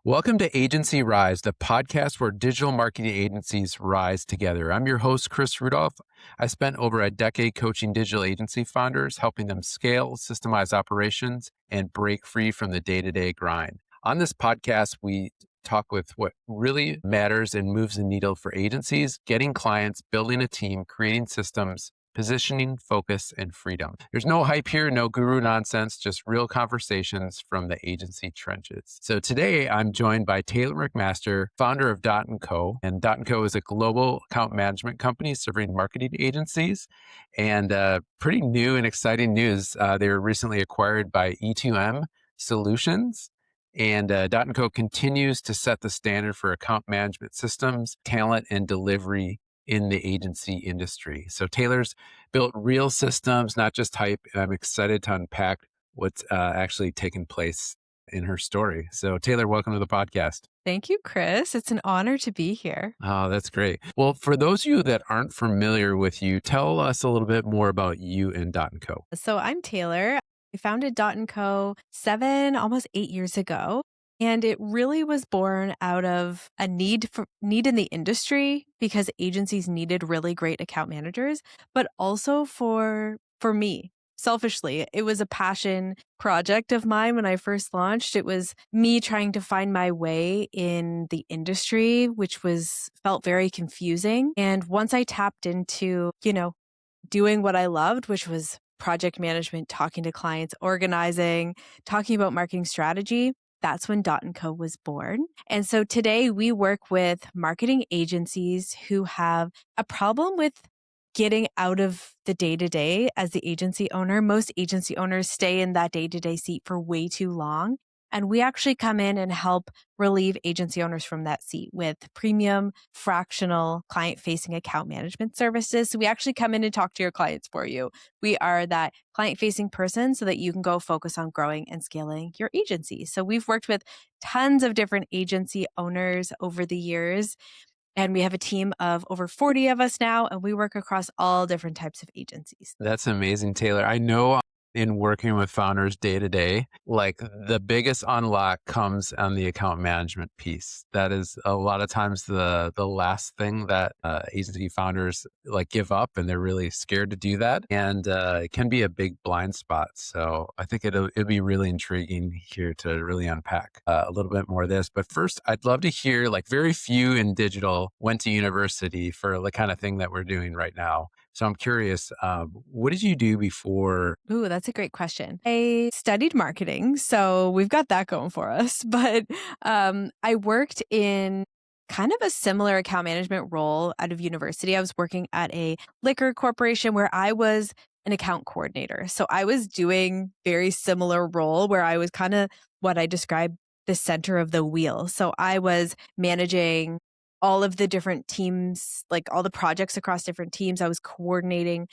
Welcome to AgencyRise, the podcast where digital marketing agencies rise together. I'm your host, Chris Rudolph. I spent over a decade coaching digital agency founders, helping them scale, systemize operations, and break free from the day-to-day grind. On this podcast, we talk with what really matters and moves the needle for agencies, getting clients, building a team, creating systems, positioning, focus, and freedom. There's no hype here, no guru nonsense, just real conversations from the agency trenches. So today I'm joined by Taylor McMaster, founder of Dot&Co. And Dot&Co is a global account management company serving marketing agencies. And pretty new and exciting news, they were recently acquired by E2M Solutions. And Dot&Co continues to set the standard for account management systems, talent, and delivery in the agency industry. So Taylor's built real systems, not just hype, and I'm excited to unpack what's actually taken place in her story. So Taylor, welcome to the podcast. Thank you, Chris. It's an honor to be here. Oh, that's great. Well, for those of you that aren't familiar with you, tell us a little bit more about you and Dot&Co. So I'm Taylor. I founded Dot&Co 7, almost 8 years ago. And it really was born out of a need in the industry because agencies needed really great account managers, but also for me. Selfishly, it was a passion project of mine when I first launched. It was me trying to find my way in the industry, which felt very confusing. And once I tapped into, doing what I loved, which was project management, talking to clients, organizing, talking about marketing strategy, that's when Dot&Co was born. And so today we work with marketing agencies who have a problem with getting out of the day-to-day as the agency owner. Most agency owners stay in that day-to-day seat for way too long. And we actually come in and help relieve agency owners from that seat with premium, fractional, client-facing account management services. So we actually come in and talk to your clients for you. We are that client-facing person so that you can go focus on growing and scaling your agency. So we've worked with tons of different agency owners over the years. And we have a team of over 40 of us now, and we work across all different types of agencies. That's amazing, Taylor. I know in working with founders day to day, like the biggest unlock comes on the account management piece. That is a lot of times the last thing that agency founders like give up, and they're really scared to do that. And it can be a big blind spot. So I think it'll be really intriguing here to really unpack a little bit more of this. But first, I'd love to hear, like, very few in digital went to university for the kind of thing that we're doing right now. So I'm curious, what did you do before? Ooh, that's a great question. I studied marketing, so we've got that going for us. But I worked in kind of a similar account management role out of university. I was working at a liquor corporation where I was an account coordinator. So I was doing very similar role where I was kind of what I describe the center of the wheel. So I was managing all of the different teams, like all the projects across different teams. I was coordinating,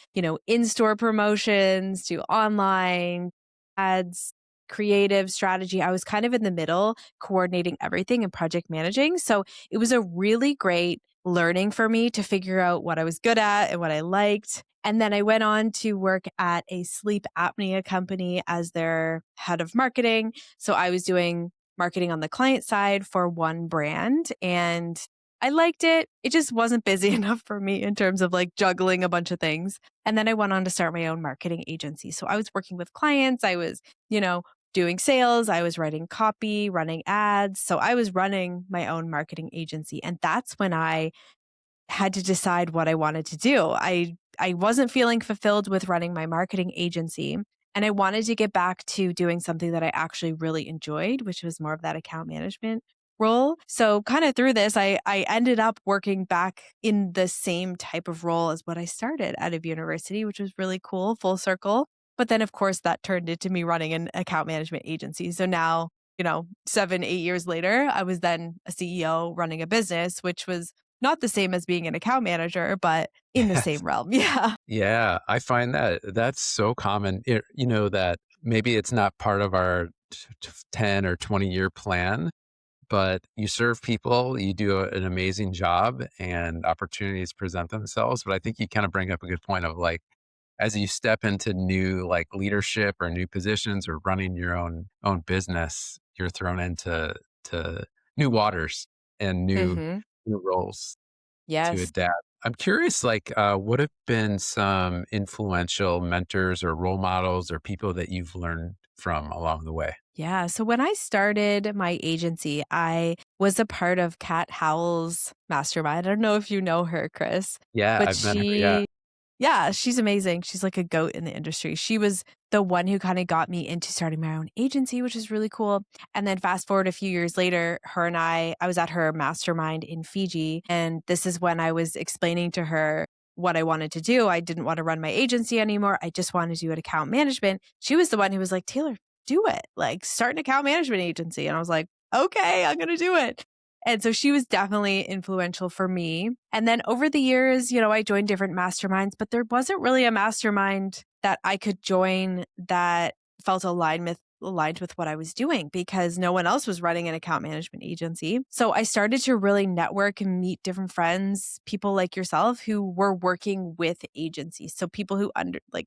in-store promotions to online ads, creative strategy. I was kind of in the middle, coordinating everything and project managing. So it was a really great learning for me to figure out what I was good at and what I liked. And then I went on to work at a sleep apnea company as their head of marketing. So I was doing marketing on the client side for one brand, and I liked it. It just wasn't busy enough for me in terms of like juggling a bunch of things. And then I went on to start my own marketing agency. So I was working with clients. I was, doing sales. I was writing copy, running ads. So I was running my own marketing agency. And that's when I had to decide what I wanted to do. I wasn't feeling fulfilled with running my marketing agency. And I wanted to get back to doing something that I actually really enjoyed, which was more of that account management role. So kind of through this, I ended up working back in the same type of role as what I started out of university, which was really cool, full circle. But then, of course, that turned into me running an account management agency. So now, 7, 8 years later, I was then a CEO running a business, which was not the same as being an account manager, but in the same realm. Yeah. Yeah, I find that that's so common, that maybe it's not part of our 10 or 20-year plan, but you serve people, you do an amazing job, and opportunities present themselves. But I think you kind of bring up a good point of, like, as you step into new like leadership or new positions or running your own business, you're thrown into new waters and Hmm. new roles to Yes. adapt. I'm curious, like, what have been some influential mentors or role models or people that you've learned from along the way? Yeah. So when I started my agency, I was a part of Kat Howell's mastermind. I don't know if you know her, Chris, Yeah, but I've met her. Yeah. yeah, she's amazing. She's like a goat in the industry. She was the one who kind of got me into starting my own agency, which is really cool. And then fast forward a few years later, her and I was at her mastermind in Fiji. And this is when I was explaining to her what I wanted to do. I didn't want to run my agency anymore. I just wanted to do an account management. She was the one who was like, Taylor, do it. Like, start an account management agency. And I was like, okay, I'm going to do it. And so she was definitely influential for me. And then over the years, I joined different masterminds, but there wasn't really a mastermind that I could join that felt aligned with what I was doing because no one else was running an account management agency. So I started to really network and meet different friends, people like yourself who were working with agencies. So people who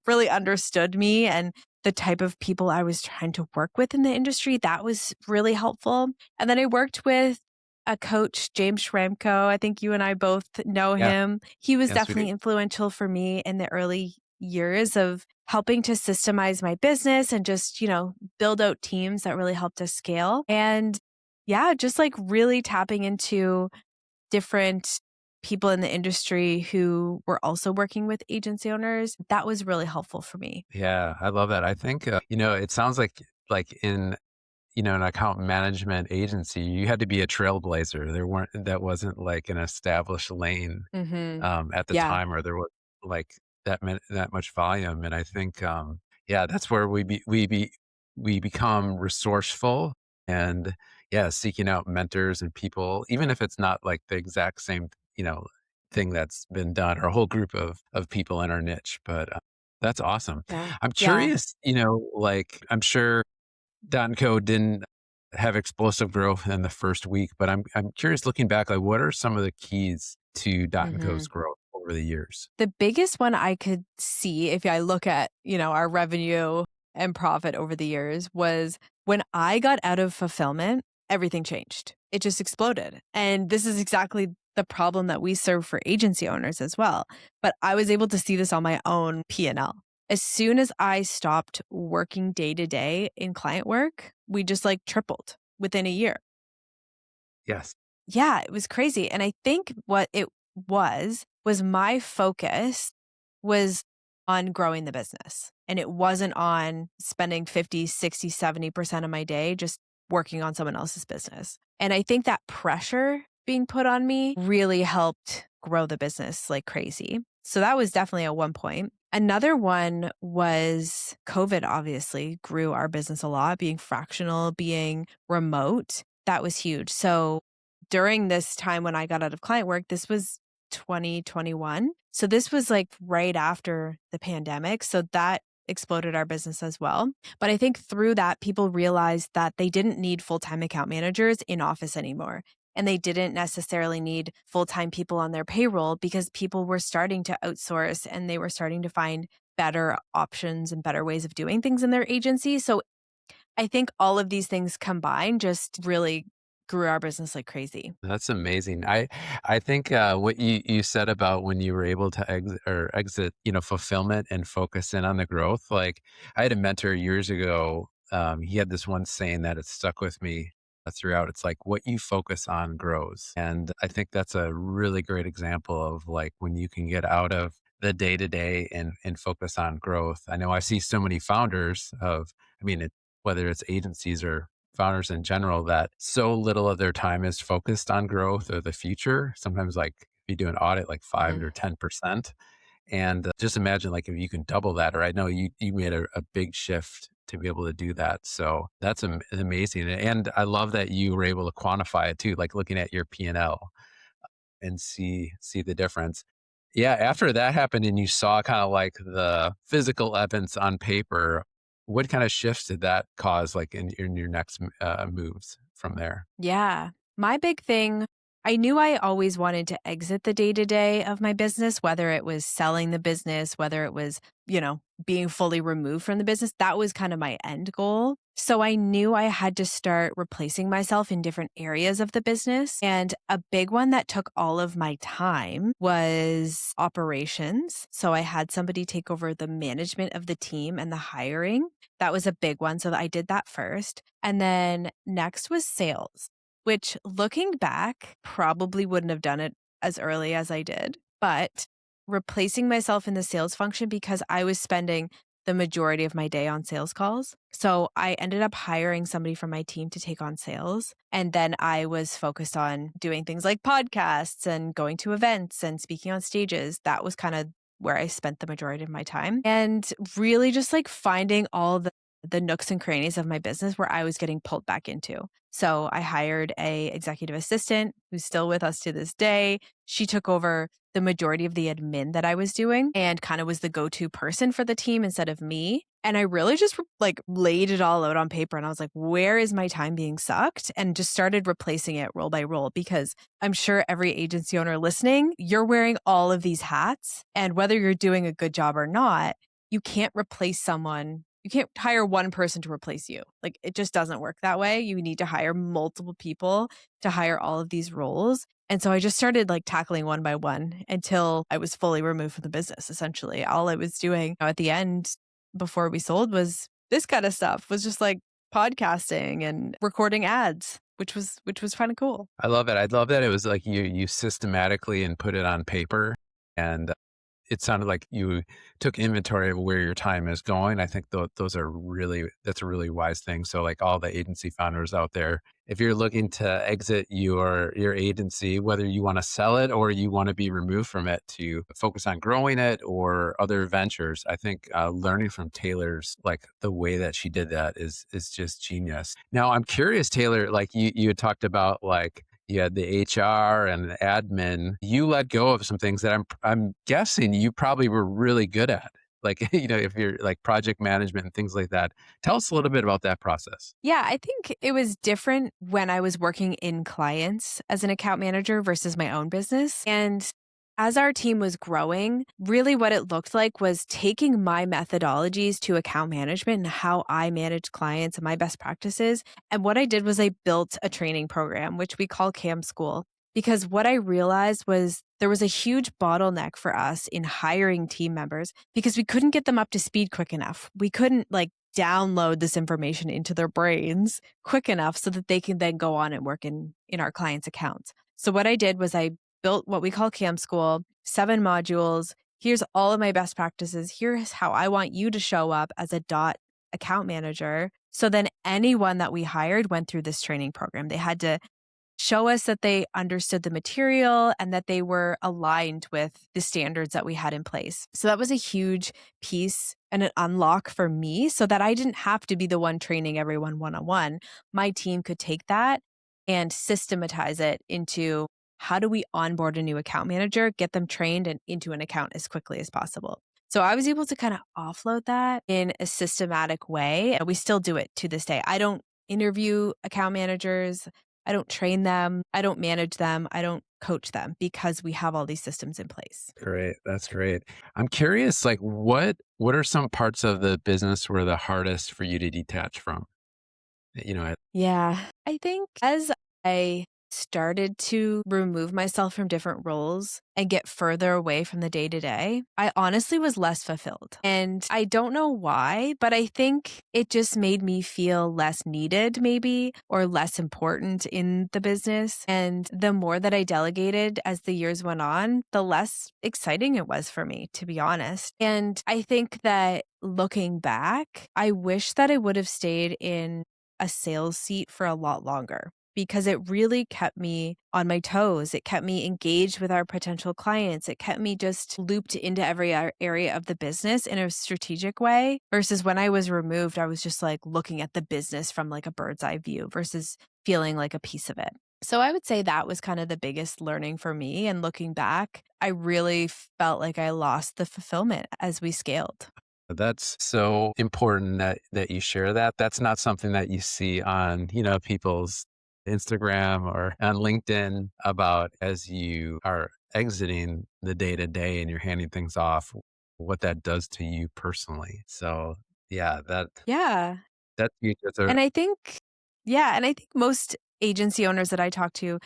really understood me and the type of people I was trying to work with in the industry. That was really helpful. And then I worked with a coach, James Schramko. I think you and I both know Yeah. him. He was Yes, we do. definitely influential for me in the early years of helping to systemize my business and just, build out teams that really helped us scale. And yeah, just like really tapping into different people in the industry who were also working with agency owners. That was really helpful for me. Yeah, I love that. I think, it sounds like in an account management agency, you had to be a trailblazer. That wasn't like an established lane Hmm. at the Yeah. time, or there was like that much volume. And I think, yeah, that's where we become resourceful and yeah, seeking out mentors and people, even if it's not like the exact same, thing that's been done or a whole group of people in our niche. But that's awesome. Yeah. I'm Yeah. curious, like I'm sure Dot&Co didn't have explosive growth in the first week, but I'm curious looking back, like what are some of the keys to Hmm. Dot&Co's growth over the years? The biggest one I could see if I look at, our revenue and profit over the years was when I got out of fulfillment, everything changed. It just exploded. And this is exactly the problem that we serve for agency owners as well. But I was able to see this on my own P&L. As soon as I stopped working day to day in client work, we just like tripled within a year. Yes. Yeah, it was crazy. And I think what it was my focus was on growing the business. And it wasn't on spending 50, 60, 70% of my day just working on someone else's business. And I think that pressure being put on me really helped grow the business like crazy. So that was definitely at one point. Another one was COVID, obviously, grew our business a lot, being fractional, being remote. That was huge. So during this time when I got out of client work, this was 2021. So this was like right after the pandemic. So that exploded our business as well. But I think through that, people realized that they didn't need full time account managers in office anymore. And they didn't necessarily need full time people on their payroll because people were starting to outsource and they were starting to find better options and better ways of doing things in their agency. So I think all of these things combined just really grew our business like crazy. That's amazing. I think what you said about when you were able to exit, fulfillment and focus in on the growth. Like I had a mentor years ago. He had this one saying that it stuck with me throughout. It's like what you focus on grows, and I think that's a really great example of like when you can get out of the day to day and focus on growth. I know I see so many founders of, I mean, whether it's agencies or founders in general that so little of their time is focused on growth or the future. Sometimes like if you do an audit, like 5 Mhm. or 10%. And just imagine like if you can double that, or I know you made a big shift to be able to do that. So that's amazing. And I love that you were able to quantify it too, like looking at your P&L and see the difference. Yeah, after that happened and you saw kind of like the physical evidence on paper, what kind of shifts did that cause like in your next moves from there? Yeah. My big thing, I knew I always wanted to exit the day to day of my business, whether it was selling the business, whether it was, being fully removed from the business. That was kind of my end goal. So I knew I had to start replacing myself in different areas of the business. And a big one that took all of my time was operations. So I had somebody take over the management of the team and the hiring. That was a big one. So I did that first. And then next was sales, which looking back, probably wouldn't have done it as early as I did. But replacing myself in the sales function because I was spending the majority of my day on sales calls. So I ended up hiring somebody from my team to take on sales. And then I was focused on doing things like podcasts and going to events and speaking on stages. That was kind of where I spent the majority of my time. And really just like finding all the nooks and crannies of my business where I was getting pulled back into. So I hired a executive assistant who's still with us to this day. She took over the majority of the admin that I was doing and kind of was the go-to person for the team instead of me. And I really just like laid it all out on paper and I was like, where is my time being sucked? And just started replacing it role by role because I'm sure every agency owner listening, you're wearing all of these hats. And whether you're doing a good job or not, you can't replace someone. You can't hire one person to replace you. Like it just doesn't work that way. You need to hire multiple people to hire all of these roles. And so I just started like tackling one by one until I was fully removed from the business. Essentially, all I was doing at the end before we sold was this kind of stuff, was just like podcasting and recording ads, which was kind of cool. I love it. I love that it was like you systematically and put it on paper, and it sounded like you took inventory of where your time is going. I think those are that's a really wise thing. So like all the agency founders out there, if you're looking to exit your agency, whether you want to sell it or you want to be removed from it to focus on growing it or other ventures, I think learning from Taylor's, like the way that she did that is just genius. Now I'm curious, Taylor, like you had talked about like you had the HR and the admin. You let go of some things that I'm guessing you probably were really good at. Like, if you're like project management and things like that. Tell us a little bit about that process. Yeah, I think it was different when I was working in clients as an account manager versus my own business. And as our team was growing, really what it looked like was taking my methodologies to account management and how I manage clients and my best practices. And what I did was I built a training program, which we call CAM School, because what I realized was there was a huge bottleneck for us in hiring team members because we couldn't get them up to speed quick enough. We couldn't like download this information into their brains quick enough so that they can then go on and work in our clients' accounts. So what I did was I built what we call Cam School, 7 modules. Here's all of my best practices. Here's how I want you to show up as a Dot account manager. So then anyone that we hired went through this training program. They had to show us that they understood the material and that they were aligned with the standards that we had in place. So that was a huge piece and an unlock for me so that I didn't have to be the one training everyone one-on-one. My team could take that and systematize it into how do we onboard a new account manager, get them trained and into an account as quickly as possible. So I was able to kind of offload that in a systematic way. And we still do it to this day. I don't interview account managers. I don't train them. I don't manage them. I don't coach them because we have all these systems in place. Great. That's great. I'm curious, like what are some parts of the business were the hardest for you to detach from? Yeah, I think as I started to remove myself from different roles and get further away from the day to day, I honestly was less fulfilled. And I don't know why, but I think it just made me feel less needed, maybe, or less important in the business. And the more that I delegated as the years went on, the less exciting it was for me, to be honest. And I think that looking back, I wish that I would have stayed in a sales seat for a lot longer because it really kept me on my toes. It kept me engaged with our potential clients. It kept me just looped into every area of the business in a strategic way versus when I was removed, I was just like looking at the business from like a bird's eye view versus feeling like a piece of it. So I would say that was kind of the biggest learning for me. And looking back, I really felt like I lost the fulfillment as we scaled. That's so important that you share that. That's not something that you see on, people's Instagram or on LinkedIn about as you are exiting the day to day and you're handing things off, what that does to you personally. So yeah, that Yeah. That's huge. That's a And I think, yeah, and I think most agency owners that I talk to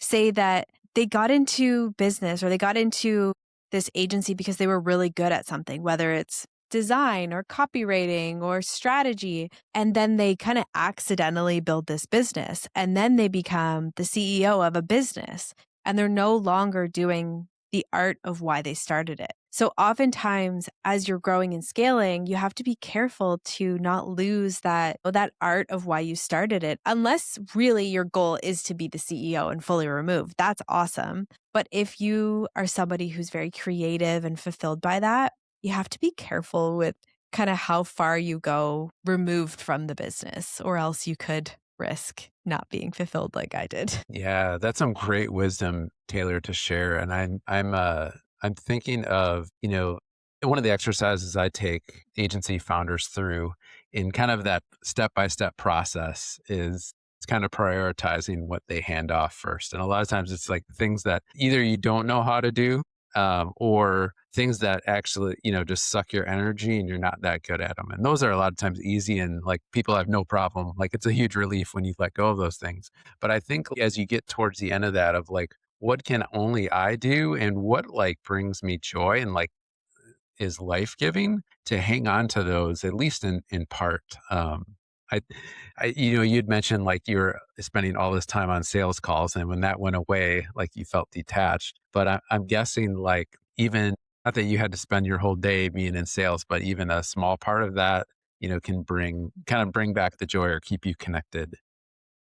say that they got into business or they got into this agency because they were really good at something, whether it's design or copywriting or strategy. And then they kind of accidentally build this business and then they become the CEO of a business and they're no longer doing the art of why they started it. So oftentimes as you're growing and scaling, you have to be careful to not lose that art of why you started it, unless really your goal is to be the CEO and fully removed. That's awesome. But if you are somebody who's very creative and fulfilled by that, you have to be careful with kind of how far you go removed from the business, or else you could risk not being fulfilled like I did. Yeah, that's some great wisdom, Taylor, to share. And I'm thinking of, one of the exercises I take agency founders through in kind of that step-by-step process is it's kind of prioritizing what they hand off first. And a lot of times it's like things that either you don't know how to do, or things that actually, just suck your energy and you're not that good at them. And those are a lot of times easy and like people have no problem. Like it's a huge relief when you let go of those things. But I think as you get towards the end of that, of like, what can only I do and what like brings me joy and like is life giving, to hang on to those, at least in part. I, you'd mentioned like you were spending all this time on sales calls, and when that went away, like you felt detached. But I'm guessing like even not that you had to spend your whole day being in sales, but even a small part of that, can bring back the joy or keep you connected.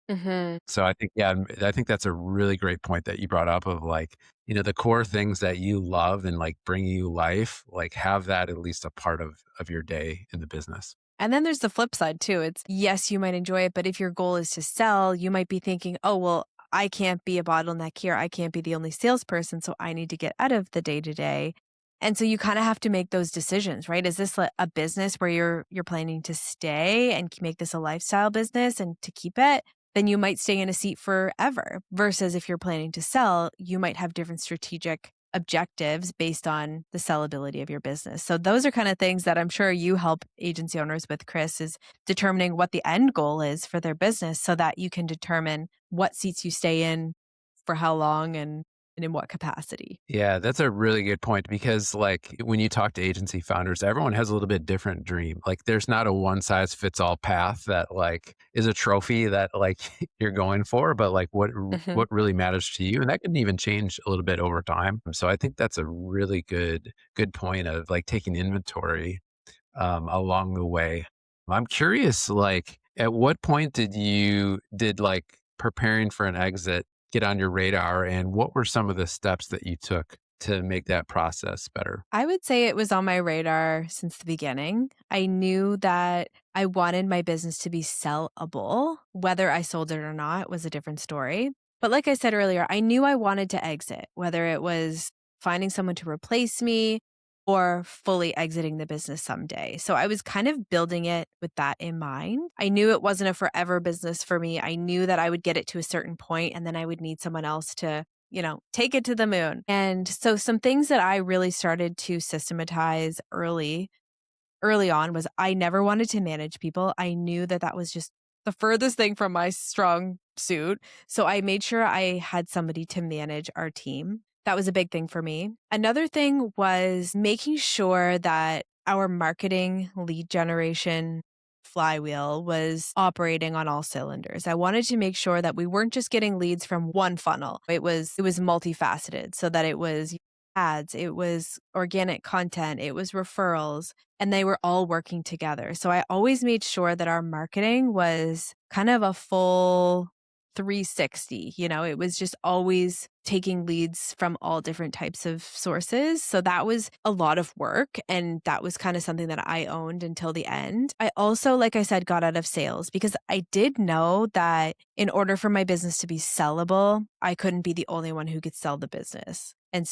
Hmm. So I think, yeah, I think that's a really great point that you brought up of like, the core things that you love and like bring you life, like have that at least a part of your day in the business. And then there's the flip side too. It's yes, you might enjoy it, but if your goal is to sell, you might be thinking, oh, well, I can't be a bottleneck here. I can't be the only salesperson. So I need to get out of the day to day. And so you kind of have to make those decisions, right? Is this a business where you're planning to stay and make this a lifestyle business and to keep it? Then you might stay in a seat forever. Versus if you're planning to sell, you might have different strategic objectives based on the sellability of your business. So those are kind of things that I'm sure you help agency owners with, Chris, is determining what the end goal is for their business so that you can determine what seats you stay in for how long and in what capacity. Yeah, that's a really good point because like when you talk to agency founders, everyone has a little bit different dream. Like there's not a one size fits all path that like is a trophy that like you're going for, but like Hmm. what really matters to you, and that can even change a little bit over time. So I think that's a really good point of like taking inventory along the way. I'm curious, like, at what point did like preparing for an exit get on your radar, and what were some of the steps that you took to make that process better? I would say it was on my radar since the beginning. I knew that I wanted my business to be sellable. Whether I sold it or not was a different story. But like I said earlier, I knew I wanted to exit, whether it was finding someone to replace me or fully exiting the business someday. So I was kind of building it with that in mind. I knew it wasn't a forever business for me. I knew that I would get it to a certain point and then I would need someone else to take it to the moon. And so some things that I really started to systematize early on was I never wanted to manage people. I knew that that was just the furthest thing from my strong suit. So I made sure I had somebody to manage our team. That was a big thing for me. Another thing was making sure that our marketing lead generation flywheel was operating on all cylinders. I wanted to make sure that we weren't just getting leads from one funnel. It was multifaceted so that it was ads, it was organic content, it was referrals, and they were all working together. So I always made sure that our marketing was kind of a full 360. It was just always taking leads from all different types of sources. So that was a lot of work. And that was kind of something that I owned until the end. I also, like I said, got out of sales because I did know that in order for my business to be sellable, I couldn't be the only one who could sell the business and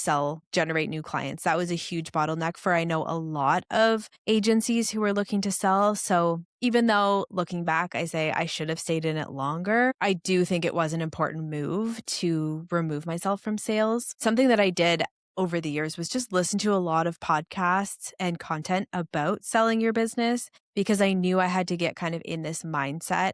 generate new clients. That was a huge bottleneck for I know a lot of agencies who were looking to sell. So even though looking back, I say I should have stayed in it longer, I do think it was an important move to remove myself from sales. Something that I did over the years was just listen to a lot of podcasts and content about selling your business because I knew I had to get kind of in this mindset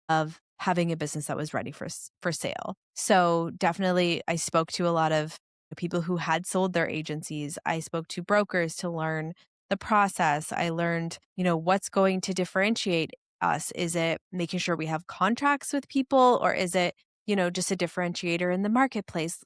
of having a business that was ready for sale. So definitely I spoke to a lot of people who had sold their agencies. I spoke to brokers to learn the process. I learned, what's going to differentiate us. Is it making sure we have contracts with people, or is it, just a differentiator in the marketplace?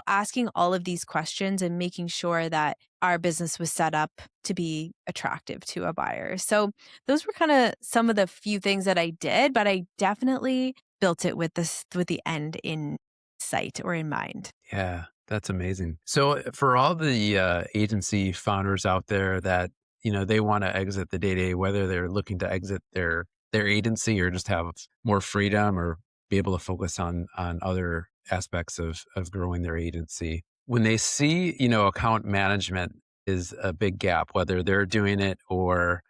Asking all of these questions and making sure that our business was set up to be attractive to a buyer. So those were kind of some of the few things that I did, but I definitely built it with the end in sight or in mind. Yeah, that's amazing. So for all the agency founders out there that, they want to exit the day-to-day, whether they're looking to exit their agency or just have more freedom or be able to focus on other aspects of growing their agency. When they see, account management is a big gap, whether they're doing it or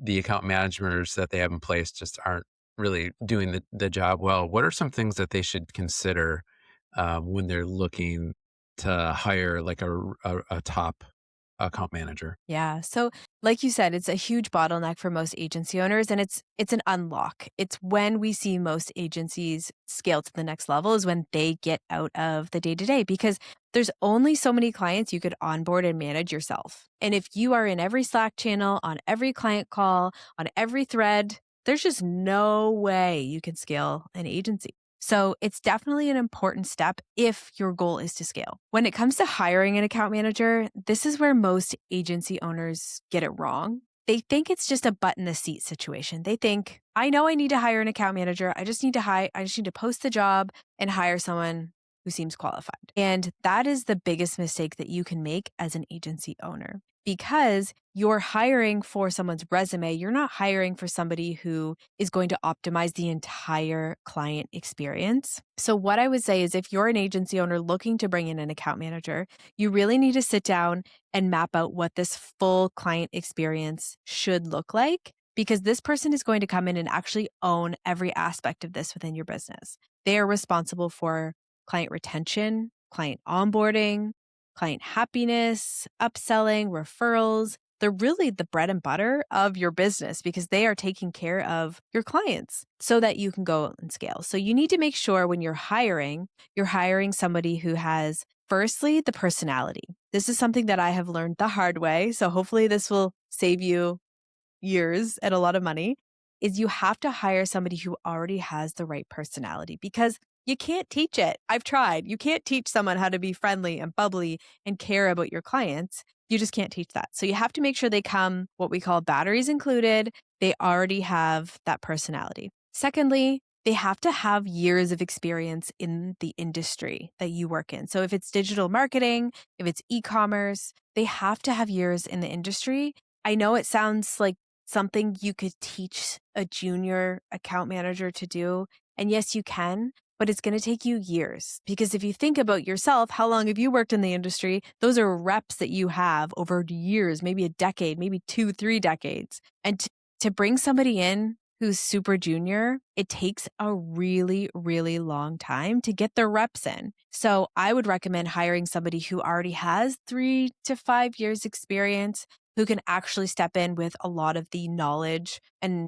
the account managers that they have in place just aren't really doing the job well. What are some things that they should consider when they're looking to hire like a top account manager? Yeah. So like you said, it's a huge bottleneck for most agency owners, and it's an unlock. It's when we see most agencies scale to the next level is when they get out of the day-to-day, because there's only so many clients you could onboard and manage yourself. And if you are in every Slack channel, on every client call, on every thread, there's just no way you can scale an agency. So it's definitely an important step if your goal is to scale. When it comes to hiring an account manager, this is where most agency owners get it wrong. They think it's just a butt in the seat situation. They think, I know I need to hire an account manager. I just need to post the job and hire someone who seems qualified. And that is the biggest mistake that you can make as an agency owner, because you're hiring for someone's resume. You're not hiring for somebody who is going to optimize the entire client experience. So what I would say is, if you're an agency owner looking to bring in an account manager, you really need to sit down and map out what this full client experience should look like, because this person is going to come in and actually own every aspect of this within your business. They are responsible for client retention, client onboarding, client happiness, upselling, referrals. They're really the bread and butter of your business, because they are taking care of your clients so that you can go and scale. So you need to make sure when you're hiring somebody who has, firstly, the personality. This is something that I have learned the hard way. So hopefully this will save you years and a lot of money. Is you have to hire somebody who already has the right personality, because you can't teach it. I've tried. You can't teach someone how to be friendly and bubbly and care about your clients. You just can't teach that. So you have to make sure they come what we call batteries included. They already have that personality. Secondly, they have to have years of experience in the industry that you work in. So if it's digital marketing, if it's e-commerce, they have to have years in the industry. I know it sounds like something you could teach a junior account manager to do. And yes, you can, but it's going to take you years, because if you think about yourself, how long have you worked in the industry? Those are reps that you have over years, maybe a decade, maybe 2-3 decades. And to bring somebody in who's super junior, it takes a really, really long time to get their reps in. So I would recommend hiring somebody who already has 3 to 5 years experience, who can actually step in with a lot of the knowledge and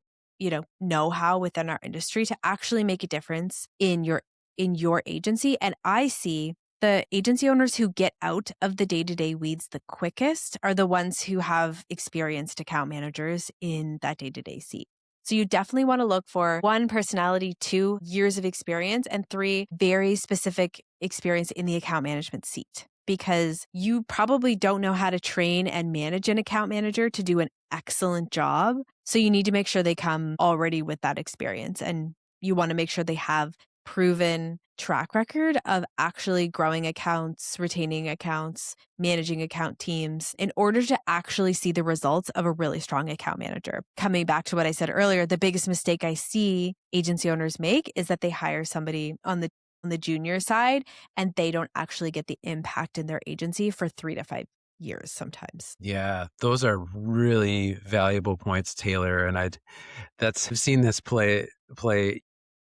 know-how within our industry to actually make a difference in your agency. And I see the agency owners who get out of the day-to-day weeds the quickest are the ones who have experienced account managers in that day-to-day seat. So you definitely want to look for 1, personality, 2, years of experience, and 3, very specific experience in the account management seat, because you probably don't know how to train and manage an account manager to do an excellent job. So you need to make sure they come already with that experience, and you want to make sure they have proven track record of actually growing accounts, retaining accounts, managing account teams, in order to actually see the results of a really strong account manager. Coming back to what I said earlier, the biggest mistake I see agency owners make is that they hire somebody on the junior side, and they don't actually get the impact in their agency for 3 to 5 years sometimes. Yeah, those are really valuable points, Taylor. And I've seen this play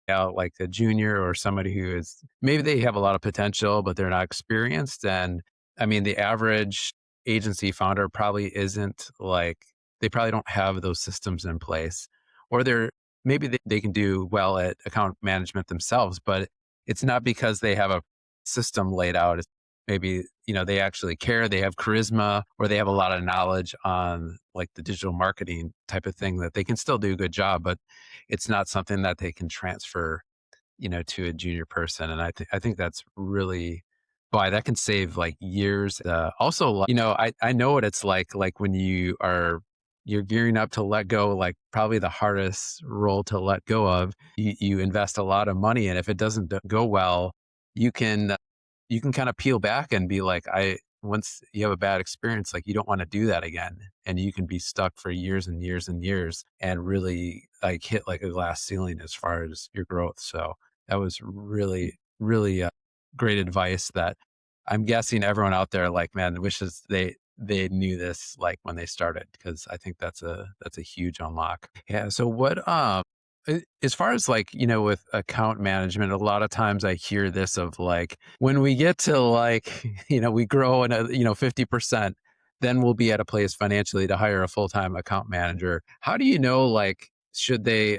out, like a junior or somebody who is, maybe they have a lot of potential, but they're not experienced. And I mean, the average agency founder probably isn't like, they probably don't have those systems in place, or maybe they can do well at account management themselves, but it's not because they have a system laid out. It's maybe, they actually care, they have charisma, or they have a lot of knowledge on like the digital marketing type of thing that they can still do a good job, but it's not something that they can transfer, to a junior person. And I think that's really why that can save like years. Also, I know what it's like when you're gearing up to let go, like probably the hardest role to let go of. You invest a lot of money, and if it doesn't go well, you can you can kind of peel back and be like, once you have a bad experience, like you don't want to do that again. And you can be stuck for years and years and years and really like hit like a glass ceiling as far as your growth. So that was really, really great advice that I'm guessing everyone out there, like, man, wishes they knew this like when they started, because I think that's a huge unlock. Yeah. So as far as like, with account management, a lot of times I hear this of like, when we get to like, we grow in 50%, then we'll be at a place financially to hire a full-time account manager. How do you know, like, should they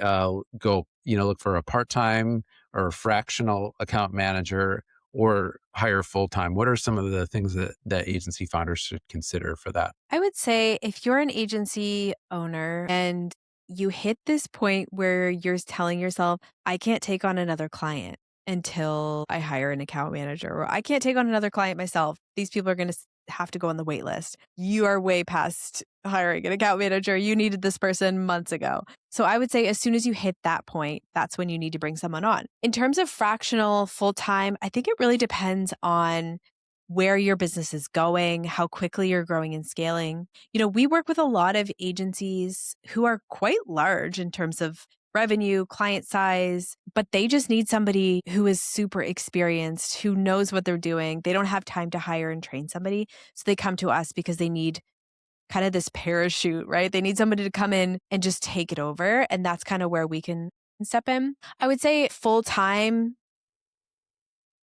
go, look for a part-time or a fractional account manager, or hire full-time? What are some of the things that agency founders should consider for that? I would say if you're an agency owner and you hit this point where you're telling yourself, I can't take on another client until I hire an account manager, or I can't take on another client myself. These people are going to have to go on the wait list. You are way past hiring an account manager. You needed this person months ago. So I would say as soon as you hit that point, that's when you need to bring someone on. In terms of fractional full time, I think it really depends on where your business is going, how quickly you're growing and scaling. We work with a lot of agencies who are quite large in terms of revenue, client size, but they just need somebody who is super experienced, who knows what they're doing. They don't have time to hire and train somebody. So they come to us because they need kind of this parachute, right? They need somebody to come in and just take it over. And that's kind of where we can step in. I would say full time,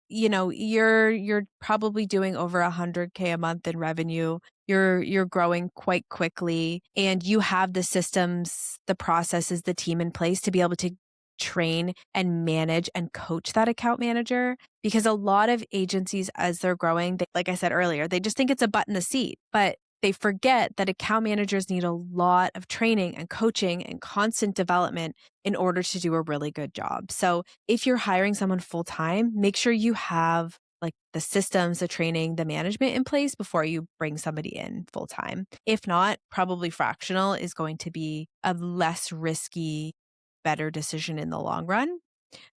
you're probably doing over 100K a month in revenue. You're growing quite quickly, and you have the systems, the processes, the team in place to be able to train and manage and coach that account manager. Because a lot of agencies, as they're growing, like I said earlier, they just think it's a butt in the seat, but they forget that account managers need a lot of training and coaching and constant development in order to do a really good job. So if you're hiring someone full time, make sure you have like the systems, the training, the management in place before you bring somebody in full time. If not, probably fractional is going to be a less risky, better decision in the long run.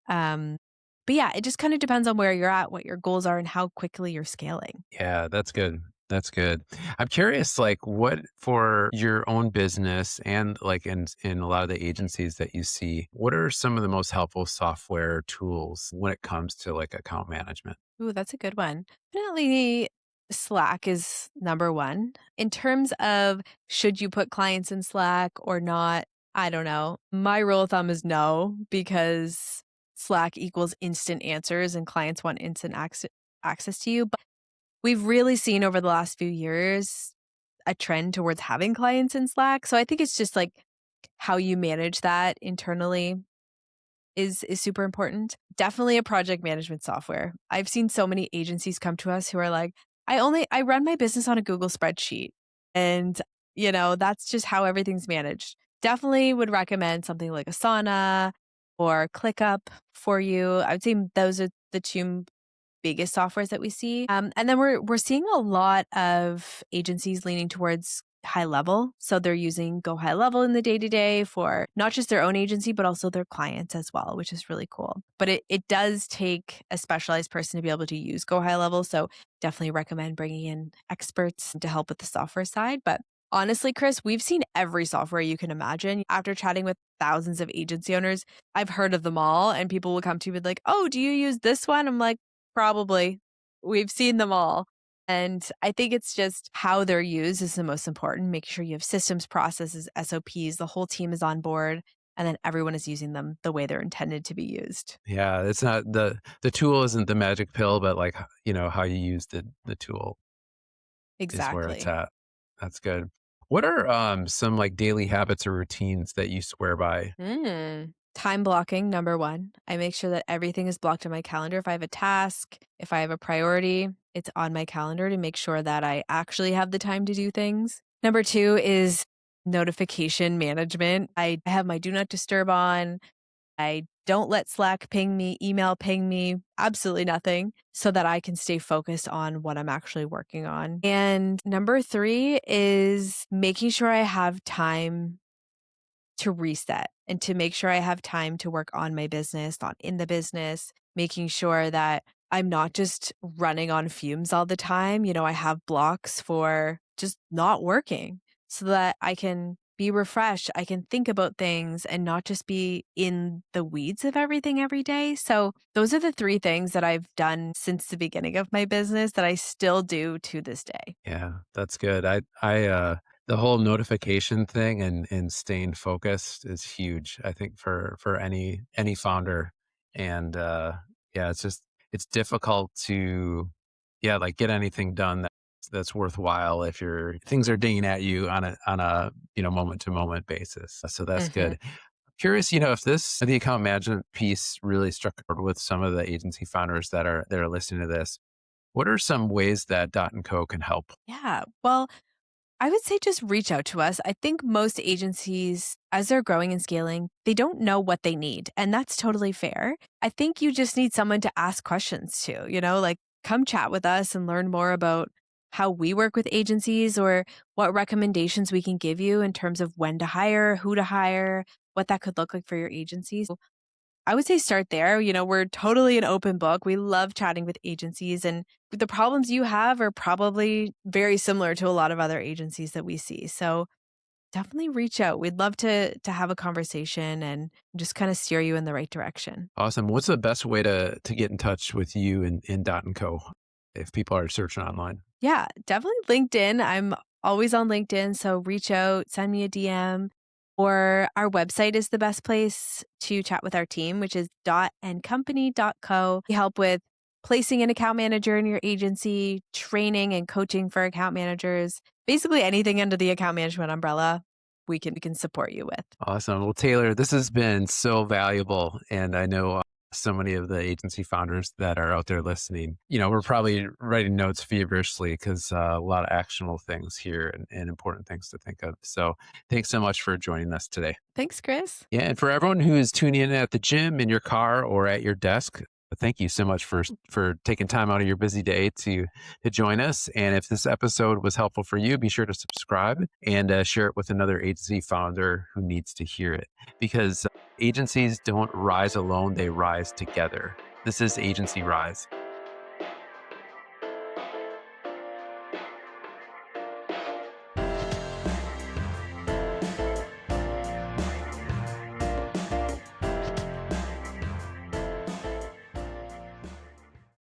But yeah, it just kind of depends on where you're at, what your goals are, and how quickly you're scaling. Yeah, that's good. That's good. I'm curious, like, what for your own business and like in a lot of the agencies that you see, what are some of the most helpful software tools when it comes to like account management? Ooh, that's a good one. Definitely Slack is number one. In terms of should you put clients in Slack or not, I don't know. My rule of thumb is no, because Slack equals instant answers and clients want instant access to you. But we've really seen over the last few years a trend towards having clients in Slack. So I think it's just like how you manage that internally is super important. Definitely a project management software. I've seen so many agencies come to us who are like, I run my business on a Google spreadsheet. And, that's just how everything's managed. Definitely would recommend something like Asana or ClickUp for you. I would say those are the two biggest softwares that we see. And then we're seeing a lot of agencies leaning towards high level. So they're using Go High Level in the day to day for not just their own agency, but also their clients as well, which is really cool. But it does take a specialized person to be able to use Go High Level. So definitely recommend bringing in experts to help with the software side. But honestly, Chris, we've seen every software you can imagine. After chatting with thousands of agency owners, I've heard of them all. And people will come to me with like, oh, do you use this one? I'm like, probably. We've seen them all. And I think it's just how they're used is the most important. Make sure you have systems, processes, SOPs, the whole team is on board, and then everyone is using them the way they're intended to be used. Yeah, it's not the tool isn't the magic pill, but like, how you use the tool. is where it's Exactly. at. That's good. What are some like daily habits or routines that you swear by? Time blocking, number one. I make sure that everything is blocked on my calendar. If I have a task, if I have a priority, it's on my calendar to make sure that I actually have the time to do things. Number two is notification management. I have my do not disturb on. I don't let Slack ping me, email ping me, absolutely nothing, so that I can stay focused on what I'm actually working on. And number three is making sure I have time to reset and to make sure I have time to work on my business, not in the business, making sure that I'm not just running on fumes all the time. I have blocks for just not working so that I can be refreshed. I can think about things and not just be in the weeds of everything every day. So, those are the three things that I've done since the beginning of my business that I still do to this day. Yeah, that's good. The whole notification thing and staying focused is huge, I think, for any founder. And yeah, it's difficult to yeah, like get anything done that's worthwhile if your things are dinging at you on a moment to moment basis. So that's Mhm. good. Curious, if the account management piece really struck a chord with some of the agency founders that are listening to this, what are some ways that Dot& and Co can help? Yeah. Well, I would say just reach out to us. I think most agencies, as they're growing and scaling, they don't know what they need. And that's totally fair. I think you just need someone to ask questions to, like come chat with us and learn more about how we work with agencies or what recommendations we can give you in terms of when to hire, who to hire, what that could look like for your agencies. I would say start there. We're totally an open book. We love chatting with agencies, and the problems you have are probably very similar to a lot of other agencies that we see. So definitely reach out. We'd love to have a conversation and just kind of steer you in the right direction. Awesome. What's the best way to get in touch with you in Dot& and Co if people are searching online? Yeah, definitely LinkedIn. I'm always on LinkedIn, so reach out, send me a DM, or our website is the best place to chat with our team, which is dotandcompany.co. We help with placing an account manager in your agency, training and coaching for account managers, basically anything under the account management umbrella, we can support you with. Awesome. Well, Taylor, this has been so valuable. And I know so many of the agency founders that are out there listening, we're probably writing notes feverishly because a lot of actionable things here and important things to think of. So thanks so much for joining us today. Thanks, Chris. Yeah, and for everyone who is tuning in at the gym, in your car, or at your desk, thank you so much for taking time out of your busy day to join us. And if this episode was helpful for you, be sure to subscribe and share it with another agency founder who needs to hear it. Because agencies don't rise alone; they rise together. This is Agency Rise.